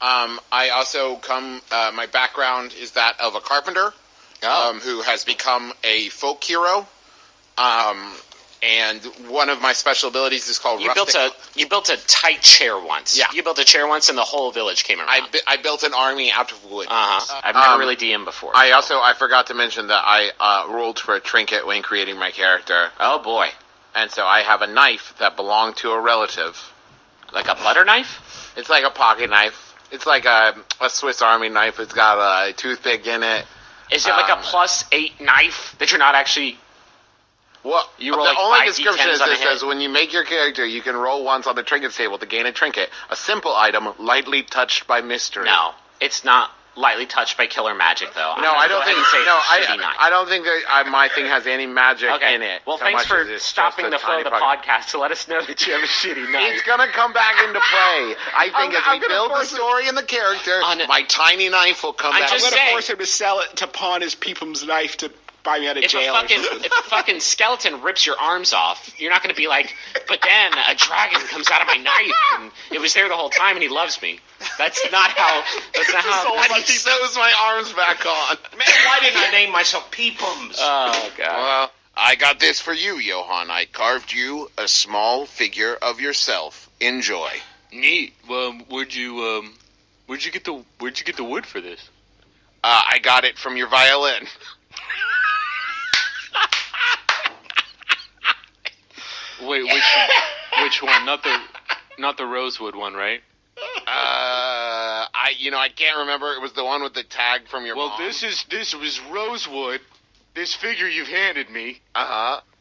I also my background is that of a carpenter who has become a folk hero. And one of my special abilities is called rustic. You built a tight chair once. Yeah. You built a chair once and the whole village came around. I built an army out of wood. I've never really DM'd before. I forgot to mention that I rolled for a trinket when creating my character. Oh, boy. And so I have a knife that belonged to a relative. Like a butter knife? It's like a pocket knife. It's like a Swiss Army knife. It's got a toothpick in it. Is it like a +8 knife that you're not actually... Well, you roll the like only description is it says when you make your character, you can roll once on the trinkets table to gain a trinket. A simple item, lightly touched by mystery. No, it's not lightly touched by killer magic, though. No, I don't think. No, I don't think that my thing has any magic in it. Well, thanks for stopping the flow of the podcast to let us know that you have a shitty knife. It's gonna come back into play. I think as we build the story and the character, my tiny knife will come back. I'm gonna force him to sell it to pawn his people's knife to buy me out of jail. If a fucking skeleton rips your arms off, you're not going to be like, but then a dragon comes out of my knife, and it was there the whole time, and he loves me. That's not how. He sews my arms back on. Man, why didn't I name myself Peepums? Oh, God. Well, I got this for you, Johan. I carved you a small figure of yourself. Enjoy. Neat. Well, where'd you get the wood for this? I got it from your violin. Wait, which one? Not the rosewood one, right? I can't remember. It was the one with the tag from your mom. Well, this was rosewood. This figure you've handed me.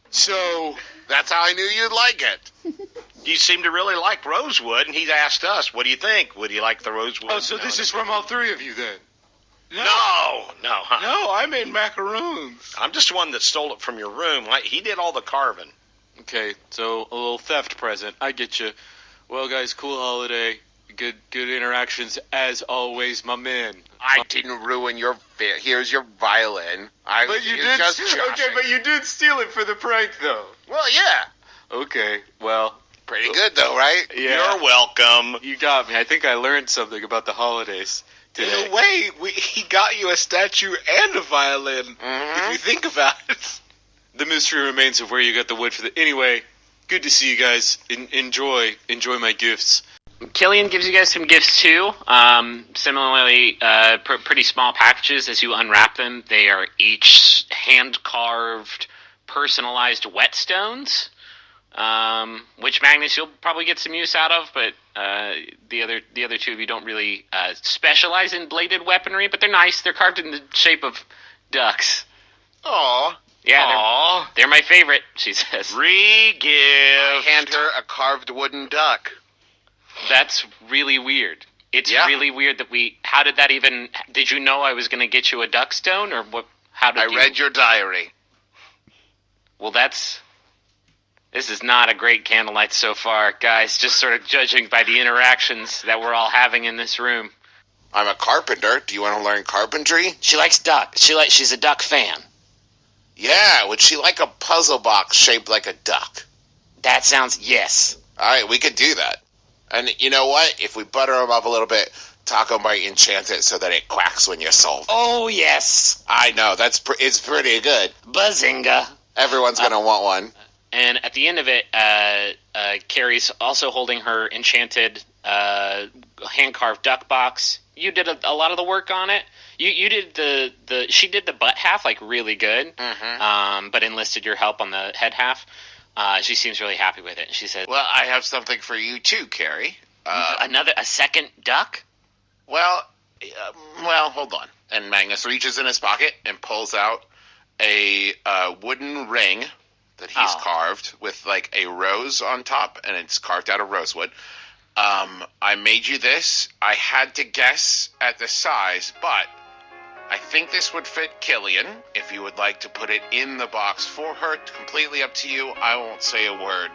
So that's how I knew you'd like it. You seem to really like rosewood, and he's asked us, what do you think? Would you like the rosewood? Oh, so this is from all three of you then? No, I made macaroons. I'm just the one that stole it from your room. He did all the carving. Okay, so a little theft present. I get you. Well, guys, cool holiday. Good interactions as always, my man. I didn't ruin your fit. Here's your violin. But you did steal it for the prank, though. Well, yeah. Okay, well. Pretty good, though, right? Yeah. You're welcome. You got me. I think I learned something about the holidays today. In a way, he got you a statue and a violin, if you think about it. The mystery remains of where you got the wood for the... Anyway, good to see you guys. Enjoy my gifts. Killian gives you guys some gifts, too. Similarly, pretty small packages as you unwrap them. They are each hand-carved, personalized whetstones, which, Magnus, you'll probably get some use out of, but the other two of you don't really specialize in bladed weaponry, but they're nice. They're carved in the shape of ducks. Aw. Yeah, they're my favorite, she says. Re-gift. I hand her a carved wooden duck. That's really weird. It's really weird that how did that even, did you know I was going to get you a duck stone, or what? How did I read your diary. Well, this is not a great candlelight so far, guys, just sort of judging by the interactions that we're all having in this room. I'm a carpenter. Do you want to learn carpentry? She likes duck. She's a duck fan. Yeah, would she like a puzzle box shaped like a duck? That sounds, yes. All right, we could do that. And you know what? If we butter them up a little bit, Taco might enchant it so that it quacks when you solve it. Oh, yes. I know, it's pretty good. Bazinga. Everyone's going to want one. And at the end of it, Carrie's also holding her enchanted hand-carved duck box. You did a lot of the work on it. You did she did the butt half like really good, but enlisted your help on the head half. She seems really happy with it. She said, "Well, I have something for you too, Carrie. a second duck." Well, hold on. And Magnus reaches in his pocket and pulls out a wooden ring that he's carved with like a rose on top, and it's carved out of rosewood. I made you this. I had to guess at the size, but I think this would fit Killian. If you would like to put it in the box for her, completely up to you. I won't say a word.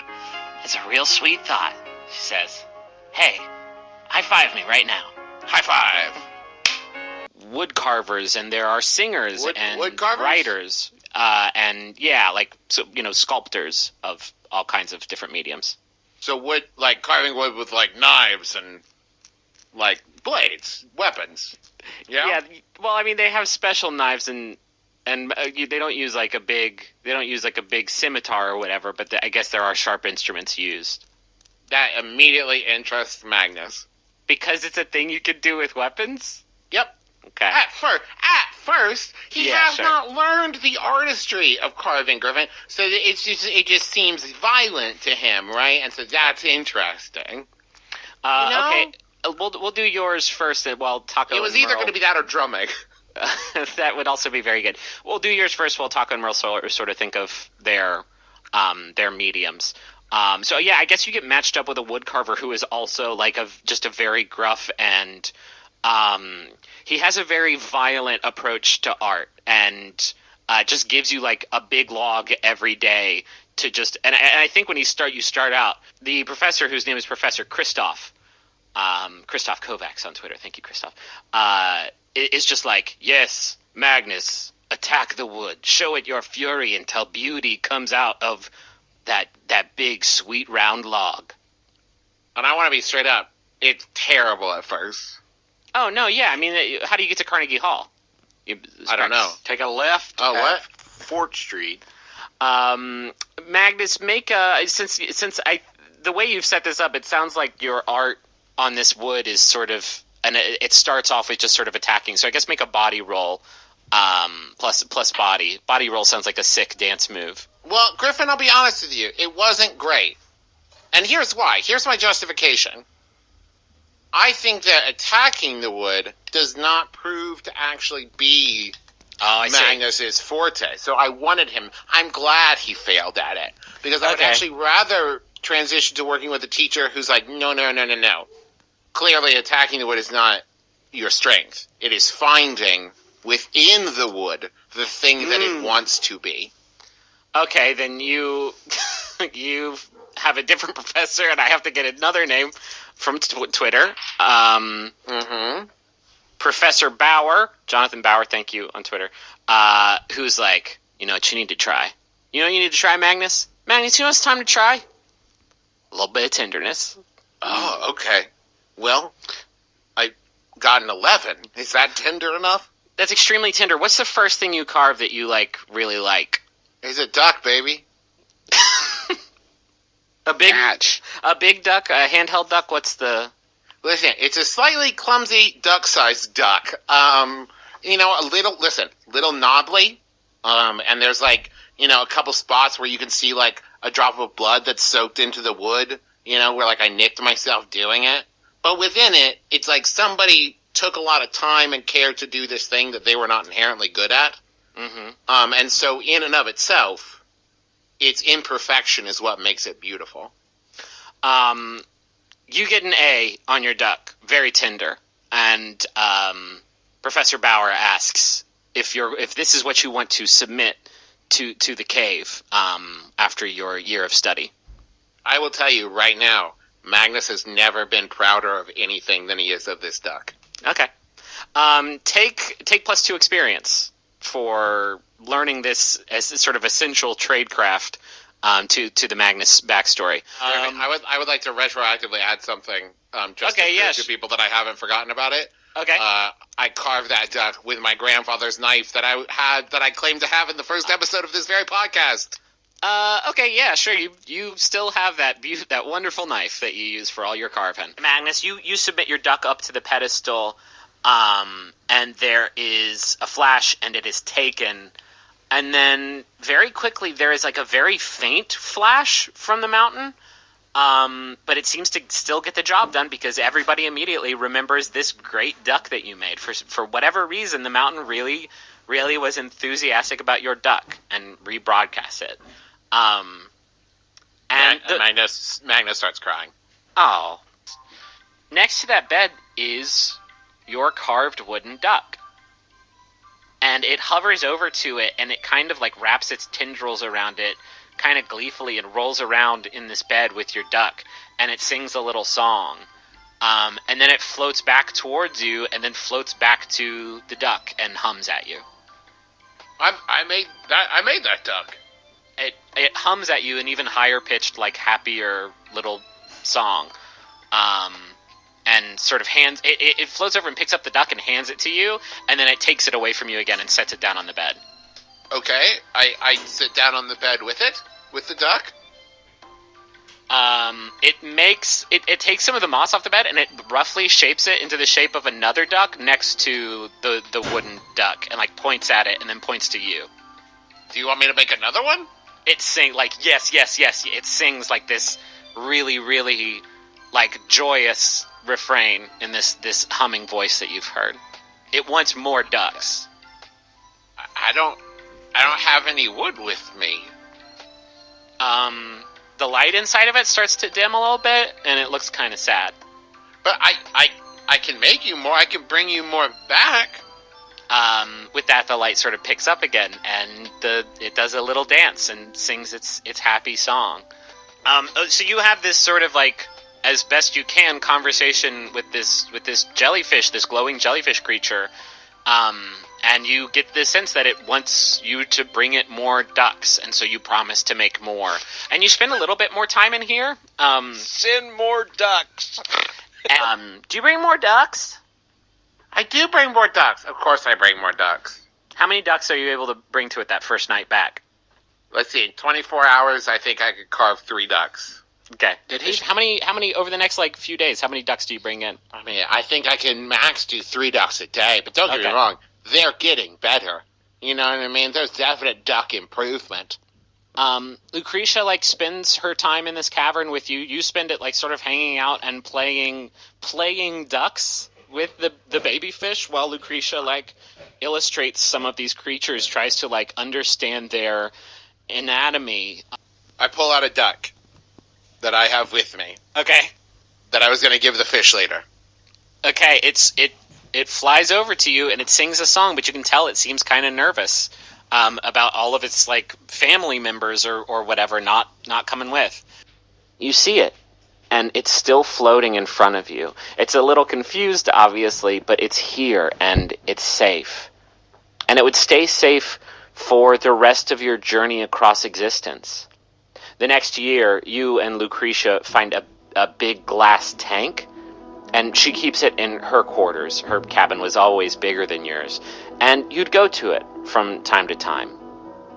It's a real sweet thought, she says. Hey, high five me right now. High five. Wood carvers, and there are singers and wood carvers? writers, and sculptors of all kinds of different mediums. So wood, like carving wood with like knives and like blades, weapons. Yeah. Yeah. Well, I mean, they have special knives and they don't use like a big scimitar or whatever. But I guess there are sharp instruments used. That immediately interests Magnus. Because it's a thing you could do with weapons? Yep. Okay. At first, he has not learned the artistry of carving, Griffin, so it just seems violent to him, right? And so that's interesting. Okay. We'll do yours first, and while Taco. It was either going to be that or drumming. That would also be very good. We'll do yours first, while Taco and Merle sort of think of their mediums. So yeah, I guess you get matched up with a woodcarver who is also like just a very gruff and he has a very violent approach to art and just gives you like a big log every day to just and I think when you start out, the professor whose name is Professor Christoph Kovacs on Twitter, thank you Christoph, is just like, yes, Magnus, attack the wood, show it your fury until beauty comes out of that big, sweet, round log. And I want to be straight up. It's terrible at first. Oh, no, yeah. I mean, how do you get to Carnegie Hall? I don't know. Take a left. Oh, what? Fort Street. Magnus, make the way you've set this up, it sounds like your art on this wood is sort of, and it starts off with just sort of attacking. So I guess make a body roll, plus body. Body roll sounds like a sick dance move. Well, Griffin, I'll be honest with you. It wasn't great. And here's why. Here's my justification. I think that attacking the wood does not prove to actually be Magnus's forte. So I wanted him. I'm glad he failed at it. Because I would actually rather transition to working with a teacher who's like, no. Clearly, attacking the wood is not your strength. It is finding within the wood the thing that it wants to be. Okay, then you have a different professor, and I have to get another name from Twitter. Professor Bauer, Jonathan Bauer, thank you on Twitter, who's like, you know what you need to try? You know what you need to try, Magnus? Magnus, you know it's time to try? A little bit of tenderness. Oh, okay. Well, I got an 11. Is that tender enough? That's extremely tender. What's the first thing you carve that you really like? It's a duck, baby. A big duck, a handheld duck. What's the? Listen, it's a slightly clumsy duck-sized duck. A little knobbly. And there's like, a couple spots where you can see like a drop of blood that's soaked into the wood. Where like I nicked myself doing it. But within it, it's like somebody took a lot of time and care to do this thing that they were not inherently good at. Mm-hmm. And so in and of itself, its imperfection is what makes it beautiful. You get an A on your duck, very tender, and Professor Bauer asks if this is what you want to submit to the cave after your year of study. I will tell you right now, Magnus has never been prouder of anything than he is of this duck. Okay. Take +2 experience for learning this as sort of essential tradecraft to the Magnus backstory. I would like to retroactively add something just to prove to people that I haven't forgotten about it. Okay. I carved that duck with my grandfather's knife that I claimed to have in the first episode of this very podcast. Okay, yeah, sure. You still have that wonderful knife that you use for all your carving. Magnus, you submit your duck up to the pedestal, and there is a flash, and it is taken. And then very quickly there is like a very faint flash from the mountain, but it seems to still get the job done because everybody immediately remembers this great duck that you made. For whatever reason, the mountain really, really was enthusiastic about your duck and rebroadcast it. Magnus starts crying. Oh. Next to that bed is your carved wooden duck. And it hovers over to it, and it kind of like wraps its tendrils around it, kind of gleefully, and rolls around in this bed with your duck, and it sings a little song. And then it floats back towards you, and then floats back to the duck and hums at you. I made that duck. It hums at you an even higher pitched, like happier little song. and sort of hands it floats over and picks up the duck and hands it to you, and then it takes it away from you again and sets it down on the bed. Okay, I sit down on the bed with it, with the duck. It takes some of the moss off the bed and it roughly shapes it into the shape of another duck next to the wooden duck, and like points at it and then points to you. Do you want me to make another one? It sings like yes. It sings like this really, really like joyous refrain in this humming voice that you've heard. It wants more ducks. I don't have any wood with me. The light inside of it starts to dim a little bit, and it looks kind of sad. But I can make you more. I can bring you more back. With that, the light sort of picks up again, and it does a little dance and sings its happy song. So you have this sort of like, as best you can, conversation with this jellyfish, this glowing jellyfish creature, and you get the sense that it wants you to bring it more ducks, and so you promise to make more. And you spend a little bit more time in here. Send more ducks. Do you bring more ducks? I do bring more ducks. Of course I bring more ducks. How many ducks are you able to bring to it that first night back? Let's see, in 24 hours, I think I could carve 3 ducks. Okay. How many over the next like few days? How many ducks do you bring in? I mean, I think I can max do 3 ducks a day, but don't get me wrong, they're getting better. You know what I mean? There's definite duck improvement. Lucretia like spends her time in this cavern with you. You spend it like sort of hanging out and playing ducks with the baby fish, while Lucretia like illustrates some of these creatures, tries to like understand their anatomy. I pull out a duck that I have with me. Okay. That I was going to give the fish later. Okay, it flies over to you and it sings a song, but you can tell it seems kind of nervous about all of its like family members or whatever not coming with. You see it, and it's still floating in front of you. It's a little confused, obviously, but it's here and it's safe. And it would stay safe for the rest of your journey across existence. The next year, you and Lucretia find a big glass tank, and she keeps it in her quarters. Her cabin was always bigger than yours. And you'd go to it from time to time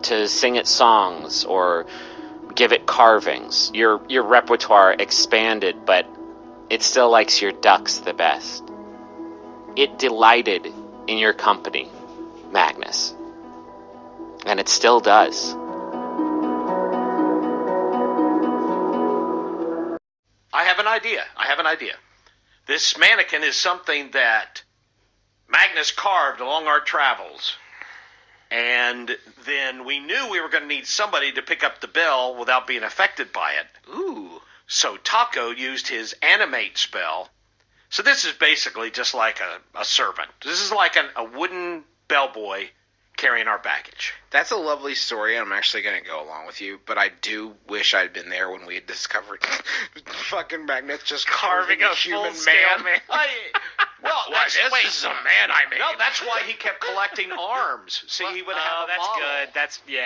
to sing it songs or give it carvings. Your repertoire expanded, but it still likes your ducks the best. It delighted in your company, Magnus. And it still does. I have an idea. This mannequin is something that Magnus carved along our travels. And then we knew we were going to need somebody to pick up the bell without being affected by it. Ooh. So Taco used his animate spell. So this is basically just like a servant. This is like a wooden bellboy carrying our baggage. That's a lovely story, and I'm actually going to go along with you, but I do wish I'd been there when we had discovered fucking Magnus just carving a human man. This is a man I made. No, that's why he kept collecting arms. See, he would have a model. That's good.